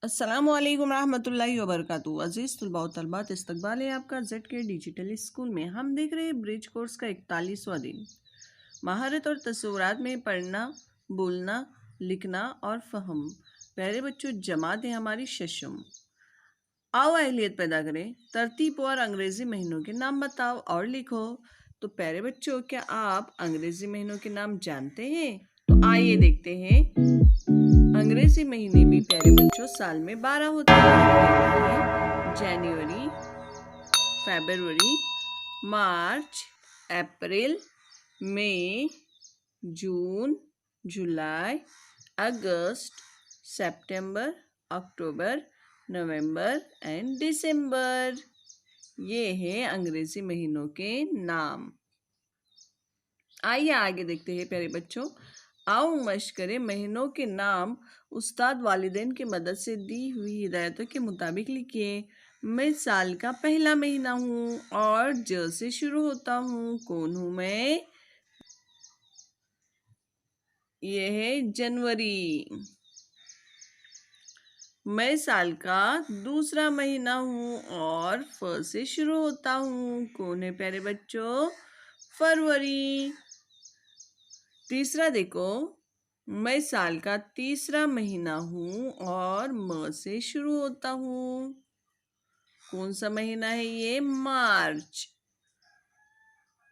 अस्सलामुअलैकुम रहमतुल्लाहि व बरकातुहू। अज़ीज़ तलबा व तलबात, इस्तकबाल है आपका ZK डिजिटल स्कूल में। हम देख रहे हैं ब्रिज कोर्स का 41वां दिन। महारत और तस्वुरात में पढ़ना, बोलना, लिखना और फ़हम। प्यारे बच्चों, जमात है हमारी शशम। आओ अहलियत पैदा करें, तरतीब और अंग्रेज़ी महीनों के नाम बताओ और लिखो। तो प्यारे बच्चों, क्या आप अंग्रेज़ी महीनों के नाम जानते हैं? तो आइए देखते हैं। अंग्रेजी महीने भी प्यारे बच्चों साल में 12 होते हैं। जनवरी, फरवरी, मार्च, अप्रैल, मई, जून, जुलाई, अगस्त, सितंबर, अक्टूबर, नवंबर एंड दिसंबर। ये हैं अंग्रेजी महीनों के नाम। आइए आगे देखते हैं प्यारे बच्चों। आओ मश्क करें, महीनों के नाम उस्ताद वालिदैन की मदद से दी हुई हिदायतों के मुताबिक लिखिए। मैं साल का पहला महीना हूँ और ज से शुरू होता हूँ। कौन हूँ मैं? ये है जनवरी। मैं साल का दूसरा महीना हूँ और फ से शुरू होता हूँ। कौन है प्यारे बच्चों? फरवरी। तीसरा देखो, मैं साल का तीसरा महीना हूँ और म से शुरू होता हूँ। कौन सा महीना है ये? मार्च।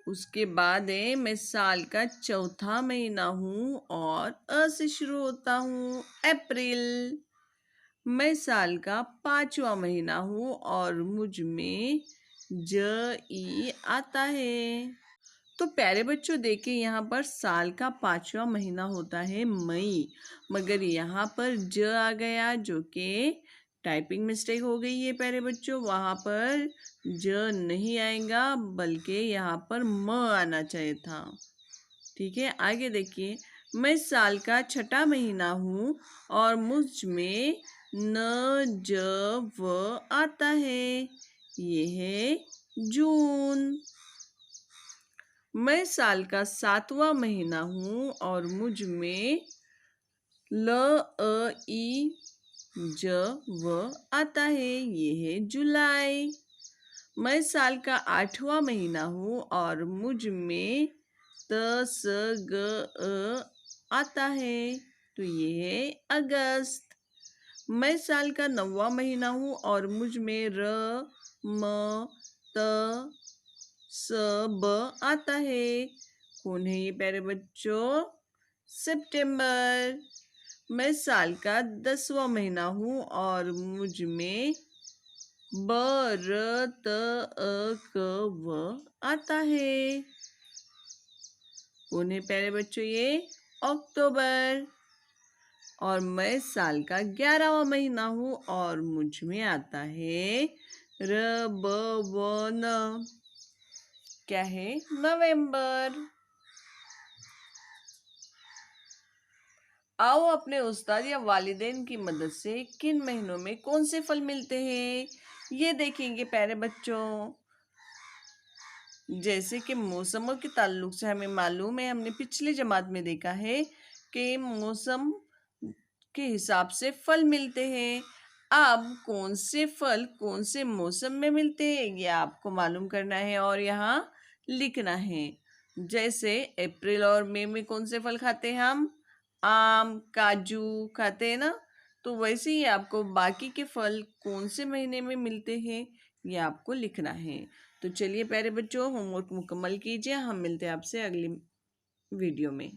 उसके बाद है, मैं साल का चौथा महीना हूँ और अ से शुरू होता हूँ। अप्रैल। मैं साल का पांचवा महीना हूँ और मुझ में ज ई आता है। तो प्यारे बच्चों, देखिए यहाँ पर साल का पांचवा महीना होता है मई, मगर यहाँ पर ज आ गया, जो कि टाइपिंग मिस्टेक हो गई है प्यारे बच्चों। वहाँ पर ज नहीं आएगा, बल्कि यहाँ पर म आना चाहिए था। ठीक है, आगे देखिए। मैं साल का छठा महीना हूँ और मुझ में न ज व आता है। ये है जून। मैं साल का सातवां महीना हूँ और मुझ में ल अ ई ज व आता है। ये है जुलाई। मैं साल का आठवां महीना हूँ और मुझ में त स ग अ आता है। तो ये है अगस्त। मैं साल का नौवां महीना हूँ और मुझ में र म त स ब आता है। कौन है ये प्यारे बच्चों? सितंबर। मैं साल का 10वां महीना हूँ और मुझ में ब र त अ क व आता है। कौन है प्यारे बच्चों? ये अक्टूबर। और मैं साल का 11वां महीना हूँ और मुझ में आता है र ब व न। क्या है? नवंबर। आओ अपने उस्ताद या वालिदैन की मदद से किन महीनों में कौन से फल मिलते हैं ये देखेंगे प्यारे बच्चों। जैसे कि मौसमों के ताल्लुक से हमें मालूम है, हमने पिछली जमात में देखा है कि मौसम के हिसाब से फल मिलते हैं। अब कौन से फल कौन से मौसम में मिलते हैं ये आपको मालूम करना है और यहाँ लिखना है। जैसे अप्रैल और मई में कौन से फल खाते हैं हम? आम, काजू खाते हैं ना। तो वैसे ही आपको बाकी के फल कौन से महीने में मिलते हैं ये आपको लिखना है। तो चलिए प्यारे बच्चों, होमवर्क मुकम्मल कीजिए। हम मिलते हैं आपसे अगली वीडियो में।